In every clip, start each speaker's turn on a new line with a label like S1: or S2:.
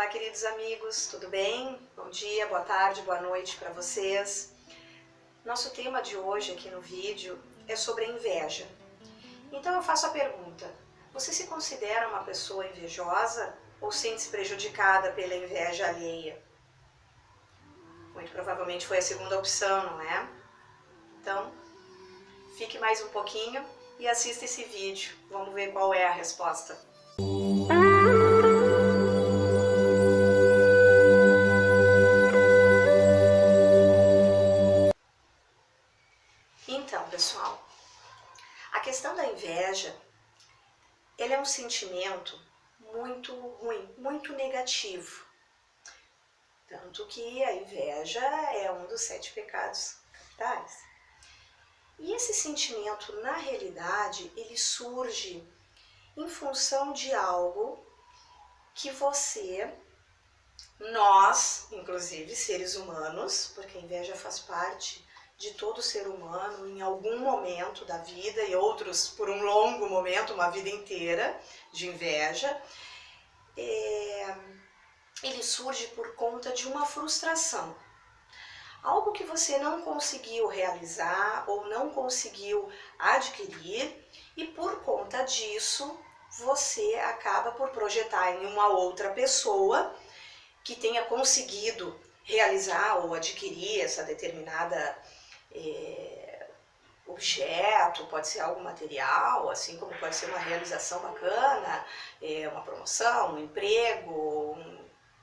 S1: Olá, queridos amigos, tudo bem? Bom dia, boa tarde, boa noite para vocês. Nosso tema de hoje aqui no vídeo é sobre a inveja. Então eu faço a pergunta, você se considera uma pessoa invejosa ou sente-se prejudicada pela inveja alheia? Muito provavelmente foi a segunda opção, não é? Então, fique mais um pouquinho e assista esse vídeo. Vamos ver qual é a resposta. Então, pessoal, a questão da inveja, ele é um sentimento muito ruim, muito negativo. Tanto que a inveja é um dos 7 pecados capitais. E esse sentimento, na realidade, ele surge em função de algo que nós, inclusive seres humanos, porque a inveja faz parte de todo ser humano em algum momento da vida e outros por um longo momento, uma vida inteira de inveja, ele surge por conta de uma frustração. Algo que você não conseguiu realizar ou não conseguiu adquirir e por conta disso você acaba por projetar em uma outra pessoa que tenha conseguido realizar ou adquirir essa determinada objeto, pode ser algo material, assim como pode ser uma realização bacana, uma promoção, um emprego,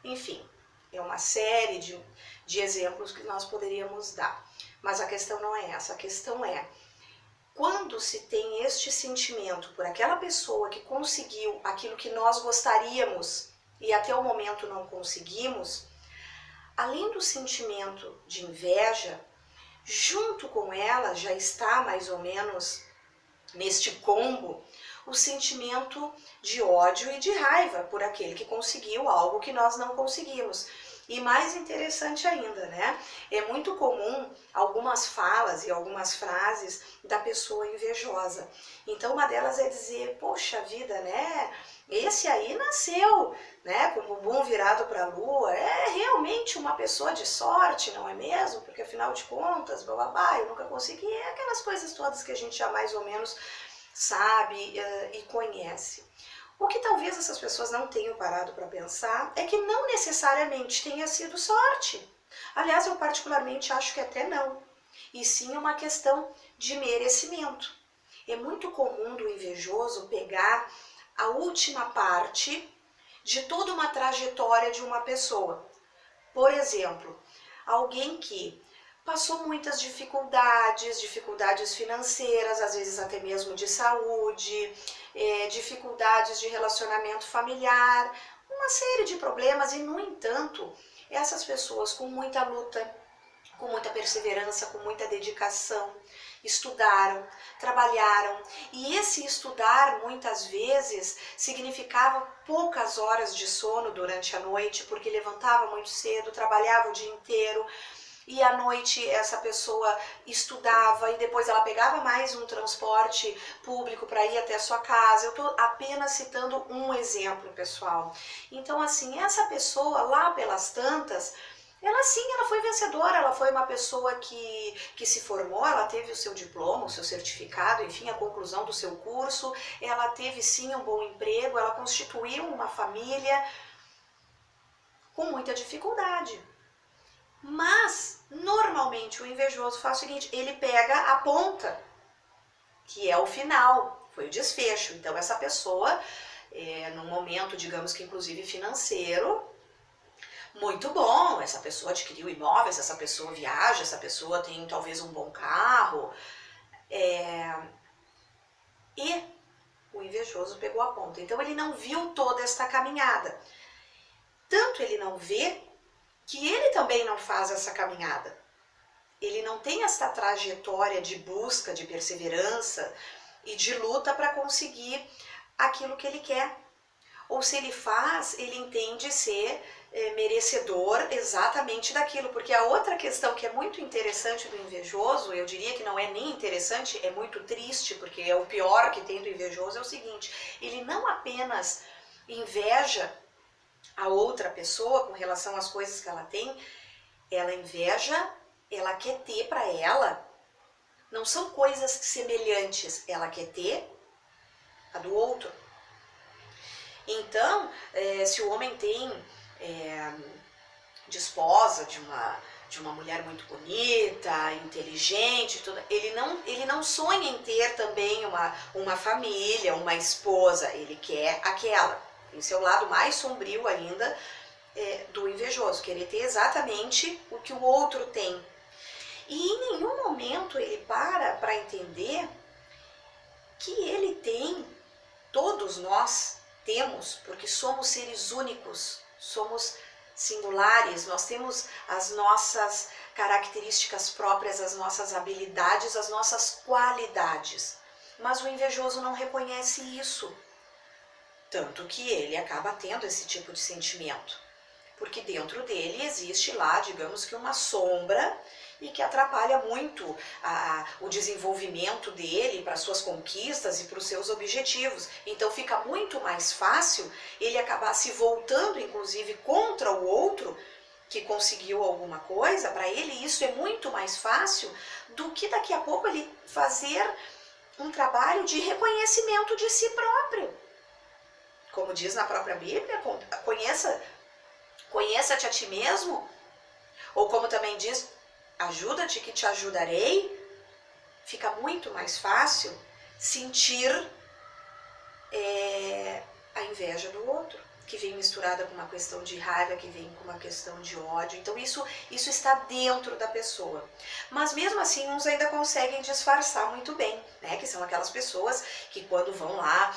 S1: enfim, é uma série de exemplos que nós poderíamos dar. Mas a questão não é essa, a questão é, quando se tem este sentimento por aquela pessoa que conseguiu aquilo que nós gostaríamos e até o momento não conseguimos, além do sentimento de inveja, junto com ela já está mais ou menos neste combo o sentimento de ódio e de raiva por aquele que conseguiu algo que nós não conseguimos. E mais interessante ainda, né? É muito comum algumas falas e algumas frases da pessoa invejosa. Então uma delas é dizer, poxa vida, né? Esse aí nasceu, né, com o bumbum virado para a lua, é realmente uma pessoa de sorte, não é mesmo? Porque afinal de contas, blá, eu nunca consegui, aquelas coisas todas que a gente já mais ou menos sabe e conhece. O que talvez essas pessoas não tenham parado para pensar é que não necessariamente tenha sido sorte. Aliás, eu particularmente acho que até não. E sim uma questão de merecimento. É muito comum do invejoso pegar a última parte de toda uma trajetória de uma pessoa. Por exemplo, alguém que passou muitas dificuldades financeiras, às vezes até mesmo de saúde, dificuldades de relacionamento familiar, uma série de problemas e, no entanto, essas pessoas com muita luta, com muita perseverança, com muita dedicação, estudaram, trabalharam, e esse estudar muitas vezes significava poucas horas de sono durante a noite, porque levantava muito cedo, trabalhava o dia inteiro, e à noite essa pessoa estudava e depois ela pegava mais um transporte público para ir até a sua casa. Eu estou apenas citando um exemplo, pessoal. Então, assim, essa pessoa lá pelas tantas, ela foi vencedora, ela foi uma pessoa que se formou, ela teve o seu diploma, o seu certificado, enfim, a conclusão do seu curso, ela teve sim um bom emprego, ela constituiu uma família com muita dificuldade. Mas, normalmente, o invejoso faz o seguinte, ele pega a ponta, que é o final, foi o desfecho. Então, essa pessoa, num momento, digamos que inclusive financeiro, muito bom, essa pessoa adquiriu imóveis, essa pessoa viaja, essa pessoa tem talvez um bom carro, e o invejoso pegou a ponta. Então, ele não viu toda esta caminhada. Tanto ele não vê, que ele também não faz essa caminhada. Ele não tem essa trajetória de busca, de perseverança e de luta para conseguir aquilo que ele quer. Ou se ele faz, ele entende ser merecedor exatamente daquilo. Porque a outra questão que é muito interessante do invejoso, eu diria que não é nem interessante, é muito triste, porque é o pior que tem do invejoso, é o seguinte, ele não apenas inveja a outra pessoa com relação às coisas que ela tem, ela inveja, ela quer ter para ela, não são coisas semelhantes, ela quer ter a do outro. Então, se o homem tem de esposa de uma mulher muito bonita, inteligente, tudo, ele não sonha em ter também uma família, uma esposa, ele quer aquela. Esse é o lado mais sombrio ainda do invejoso, querer ter exatamente o que o outro tem. E em nenhum momento ele para entender que ele tem, todos nós temos, porque somos seres únicos, somos singulares, nós temos as nossas características próprias, as nossas habilidades, as nossas qualidades. Mas o invejoso não reconhece isso. Tanto que ele acaba tendo esse tipo de sentimento. Porque dentro dele existe lá, digamos que uma sombra e que atrapalha muito o desenvolvimento dele para suas conquistas e para os seus objetivos. Então fica muito mais fácil ele acabar se voltando, inclusive, contra o outro que conseguiu alguma coisa. Para ele isso é muito mais fácil do que daqui a pouco ele fazer um trabalho de reconhecimento de si próprio. Como diz na própria Bíblia, conheça-te a ti mesmo, ou como também diz, ajuda-te que te ajudarei. Fica muito mais fácil sentir a inveja do outro, que vem misturada com uma questão de raiva, que vem com uma questão de ódio. Então isso está dentro da pessoa. Mas mesmo assim, uns ainda conseguem disfarçar muito bem, né? Que são aquelas pessoas que quando vão lá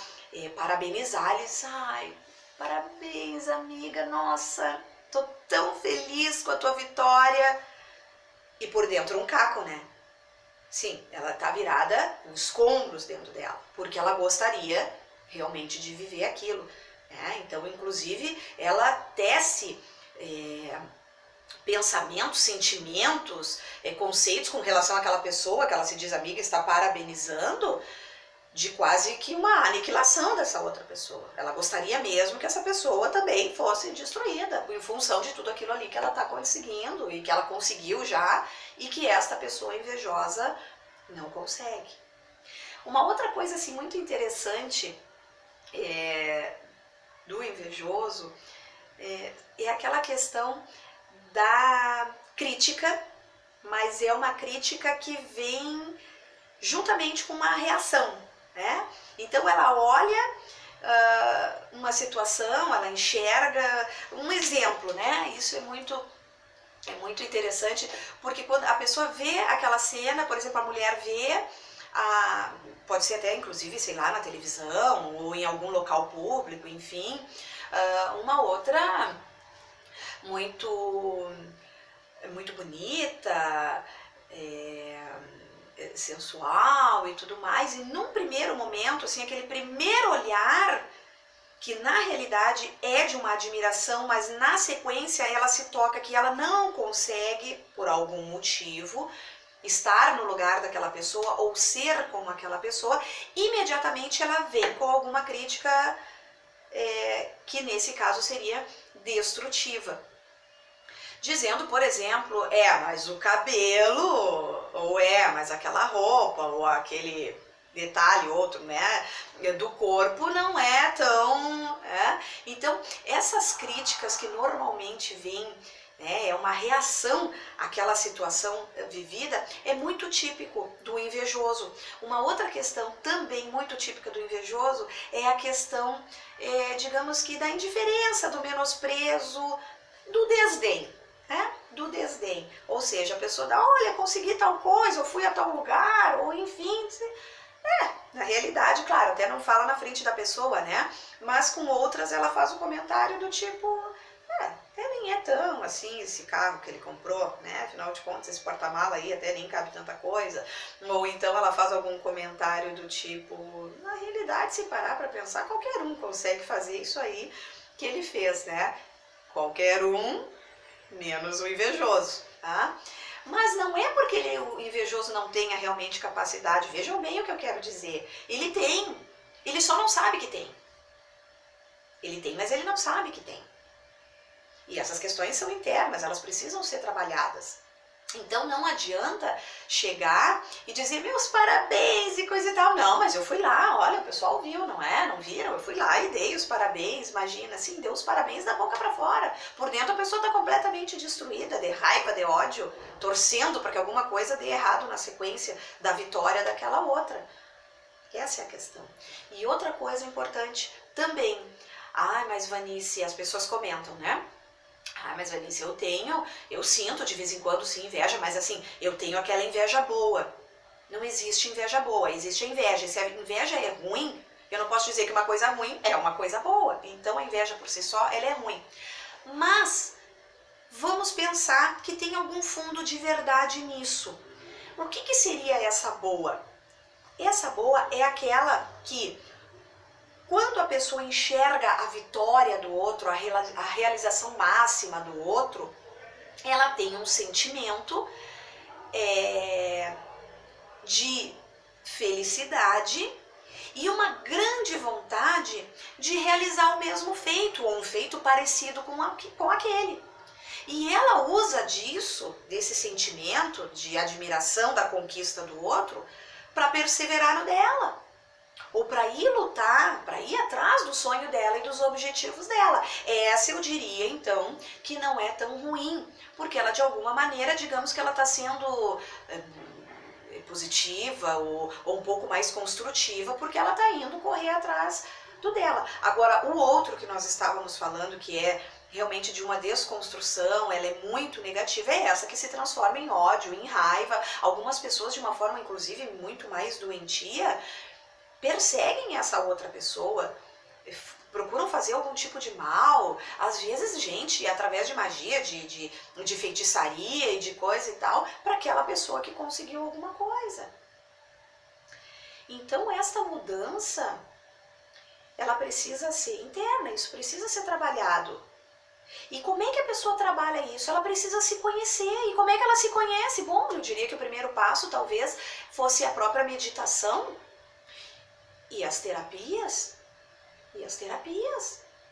S1: parabenizar, eles, ai, parabéns amiga, nossa, tô tão feliz com a tua vitória. E por dentro um caco, né? Sim, ela tá virada com escombros dentro dela, porque ela gostaria realmente de viver aquilo. Então, inclusive, ela tece pensamentos, sentimentos, conceitos com relação àquela pessoa que ela se diz amiga, está parabenizando, de quase que uma aniquilação dessa outra pessoa. Ela gostaria mesmo que essa pessoa também fosse destruída em função de tudo aquilo ali que ela está conseguindo e que ela conseguiu já e que esta pessoa invejosa não consegue. Uma outra coisa assim muito interessante do invejoso é aquela questão da crítica, mas é uma crítica que vem juntamente com uma reação, né? Então ela olha uma situação, ela enxerga um exemplo, né? Isso é muito interessante, porque quando a pessoa vê aquela cena, por exemplo, a mulher vê, pode ser até inclusive, sei lá, na televisão ou em algum local público, enfim, uma outra muito bonita, sensual e tudo mais, e num primeiro momento, assim, aquele primeiro olhar que na realidade é de uma admiração, mas na sequência ela se toca que ela não consegue, por algum motivo, estar no lugar daquela pessoa ou ser como aquela pessoa, imediatamente ela vem com alguma crítica que nesse caso seria destrutiva. Dizendo, por exemplo, mas o cabelo, ou mas aquela roupa, ou aquele detalhe outro, né, do corpo não é tão... Então, essas críticas que normalmente vêm, é uma reação àquela situação vivida, é muito típico do invejoso. Uma outra questão também muito típica do invejoso é a questão, digamos que da indiferença, do menosprezo, do desdém. Do desdém, ou seja, a pessoa dá, olha, consegui tal coisa, eu fui a tal lugar, ou enfim, na realidade, claro, até não fala na frente da pessoa, né, mas com outras ela faz um comentário do tipo, até nem é tão assim esse carro que ele comprou, né, afinal de contas esse porta-mala aí até nem cabe tanta coisa, ou então ela faz algum comentário do tipo, na realidade, se parar para pensar, qualquer um consegue fazer isso aí que ele fez, né, qualquer um, menos o invejoso, tá? Mas não é porque o invejoso não tenha realmente capacidade, vejam bem o que eu quero dizer, ele tem, ele só não sabe que tem. Ele tem, mas ele não sabe que tem. E essas questões são internas, elas precisam ser trabalhadas. Então não adianta chegar e dizer meus parabéns e coisa e tal. Não, mas eu fui lá, olha, o pessoal viu, não é? Não viram? Eu fui lá e dei os parabéns, imagina, assim, deu os parabéns da boca pra fora. Por dentro a pessoa tá completamente destruída, de raiva, de ódio, torcendo para que alguma coisa dê errado na sequência da vitória daquela outra. Essa é a questão. E outra coisa importante também. Ai, mas Vanice, as pessoas comentam, né? Ah, mas Vanice, eu sinto de vez em quando sim inveja, mas assim, eu tenho aquela inveja boa. Não existe inveja boa, existe a inveja. Se a inveja é ruim, eu não posso dizer que uma coisa ruim é uma coisa boa. Então a inveja por si só, ela é ruim. Mas vamos pensar que tem algum fundo de verdade nisso. O que seria essa boa? Essa boa é aquela que, quando a pessoa enxerga a vitória do outro, a realização máxima do outro, ela tem um sentimento de felicidade e uma grande vontade de realizar o mesmo feito, ou um feito parecido com aquele. E ela usa disso, desse sentimento de admiração da conquista do outro, para perseverar no dela. Ou para ir lutar, para ir atrás do sonho dela e dos objetivos dela. Essa eu diria, então, que não é tão ruim, porque ela, de alguma maneira, digamos que ela está sendo positiva ou um pouco mais construtiva, porque ela está indo correr atrás do dela. Agora, o outro que nós estávamos falando, que é realmente de uma desconstrução, ela é muito negativa, é essa que se transforma em ódio, em raiva. Algumas pessoas, de uma forma, inclusive, muito mais doentia, perseguem essa outra pessoa, procuram fazer algum tipo de mal, às vezes, gente, através de magia, de feitiçaria e de coisa e tal, para aquela pessoa que conseguiu alguma coisa. Então, esta mudança, ela precisa ser interna, isso precisa ser trabalhado. E como é que a pessoa trabalha isso? Ela precisa se conhecer. E como é que ela se conhece? Bom, eu diria que o primeiro passo talvez fosse a própria meditação. E as terapias?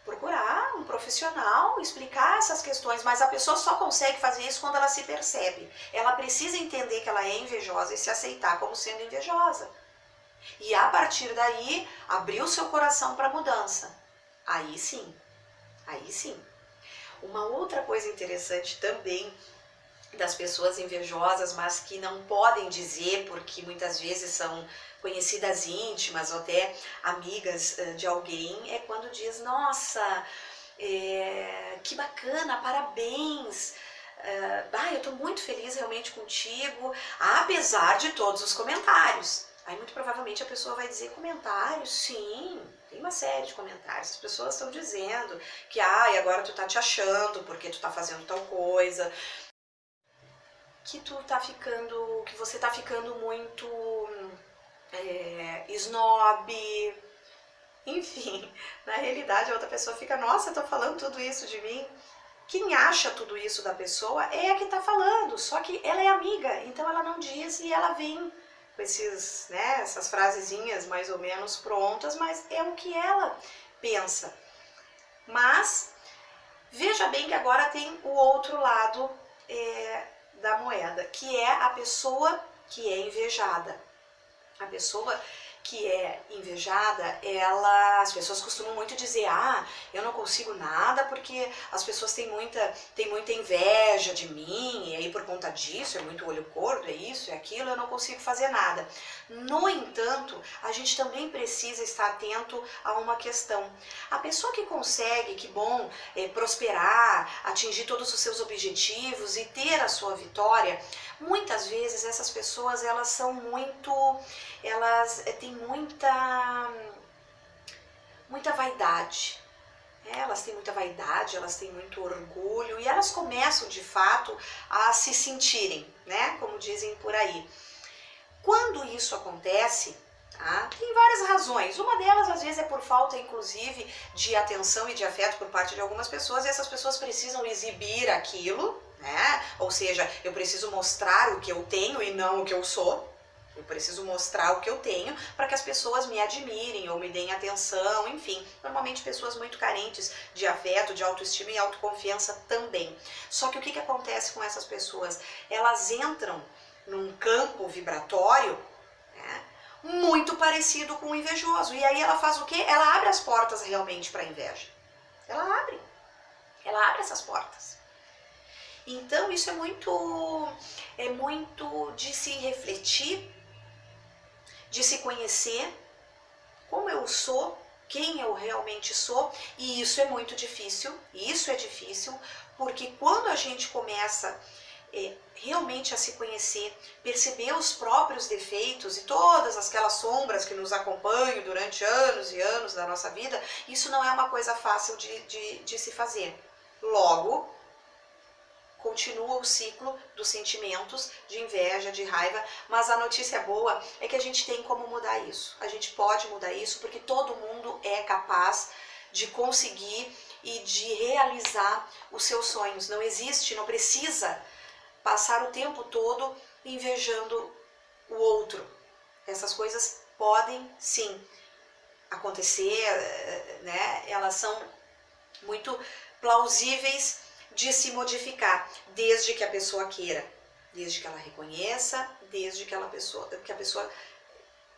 S1: Procurar um profissional, explicar essas questões, mas a pessoa só consegue fazer isso quando ela se percebe. Ela precisa entender que ela é invejosa e se aceitar como sendo invejosa. E a partir daí, abrir o seu coração para a mudança. Aí sim. Uma outra coisa interessante também das pessoas invejosas, mas que não podem dizer porque muitas vezes são conhecidas íntimas ou até amigas de alguém, é quando diz, nossa, que bacana, parabéns, eu estou muito feliz realmente contigo, apesar de todos os comentários. Aí muito provavelmente a pessoa vai dizer, comentários? Sim, tem uma série de comentários, as pessoas estão dizendo que agora tu tá te achando porque tu tá fazendo tal coisa, que você tá ficando muito snob, enfim, na realidade a outra pessoa fica, nossa, eu tô falando tudo isso de mim. Quem acha tudo isso da pessoa é a que tá falando, só que ela é amiga, então ela não diz e ela vem com essas frasezinhas mais ou menos prontas, mas é o que ela pensa. Mas veja bem que agora tem o outro lado da moeda, que é a pessoa que é invejada. A pessoa que é invejada, as pessoas costumam muito dizer, eu não consigo nada porque as pessoas têm muita inveja de mim, e aí por conta disso, é muito olho gordo, é isso, é aquilo, eu não consigo fazer nada. No entanto, a gente também precisa estar atento a uma questão. A pessoa que consegue, prosperar, atingir todos os seus objetivos e ter a sua vitória, muitas vezes essas pessoas, elas têm muita vaidade. Elas têm muita vaidade, elas têm muito orgulho e elas começam de fato a se sentirem, né, como dizem por aí. Quando isso acontece, tem várias razões. Uma delas, às vezes, é por falta, inclusive, de atenção e de afeto por parte de algumas pessoas, e essas pessoas precisam exibir aquilo, né? Ou seja, eu preciso mostrar o que eu tenho e não o que eu sou. Eu preciso mostrar o que eu tenho para que as pessoas me admirem ou me deem atenção, enfim. Normalmente pessoas muito carentes de afeto, de autoestima e autoconfiança também. Só que o que acontece com essas pessoas? Elas entram num campo vibratório, né, muito parecido com o invejoso. E aí ela faz o quê? Ela abre as portas realmente para a inveja. Ela abre essas portas. Então isso é muito de se refletir, de se conhecer como eu sou, quem eu realmente sou, e isso é muito difícil, porque quando a gente começa realmente a se conhecer, perceber os próprios defeitos e todas aquelas sombras que nos acompanham durante anos e anos da nossa vida, isso não é uma coisa fácil de se fazer. Logo, continua o ciclo dos sentimentos de inveja, de raiva, mas a notícia boa é que a gente tem como mudar isso. A gente pode mudar isso porque todo mundo é capaz de conseguir e de realizar os seus sonhos. Não existe, não precisa passar o tempo todo invejando o outro. Essas coisas podem sim acontecer, né? Elas são muito plausíveis de se modificar, desde que a pessoa queira, desde que ela reconheça, desde que a pessoa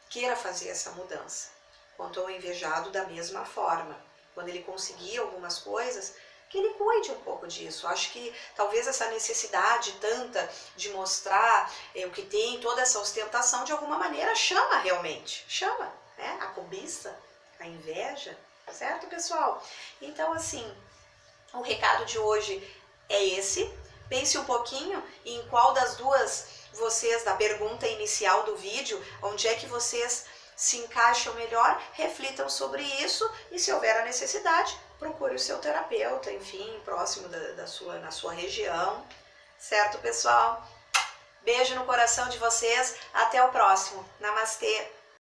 S1: queira fazer essa mudança. Quanto ao invejado, da mesma forma, quando ele conseguir algumas coisas, que ele cuide um pouco disso. Acho que talvez essa necessidade tanta de mostrar o que tem, toda essa ostentação, de alguma maneira chama realmente, chama, né? A cobiça, a inveja, certo, pessoal? Então, assim, o recado de hoje é esse. Pense um pouquinho em qual das duas vocês, da pergunta inicial do vídeo, onde é que vocês se encaixam melhor, reflitam sobre isso e, se houver a necessidade, procure o seu terapeuta, enfim, próximo na sua região. Certo, pessoal? Beijo no coração de vocês. Até o próximo. Namastê!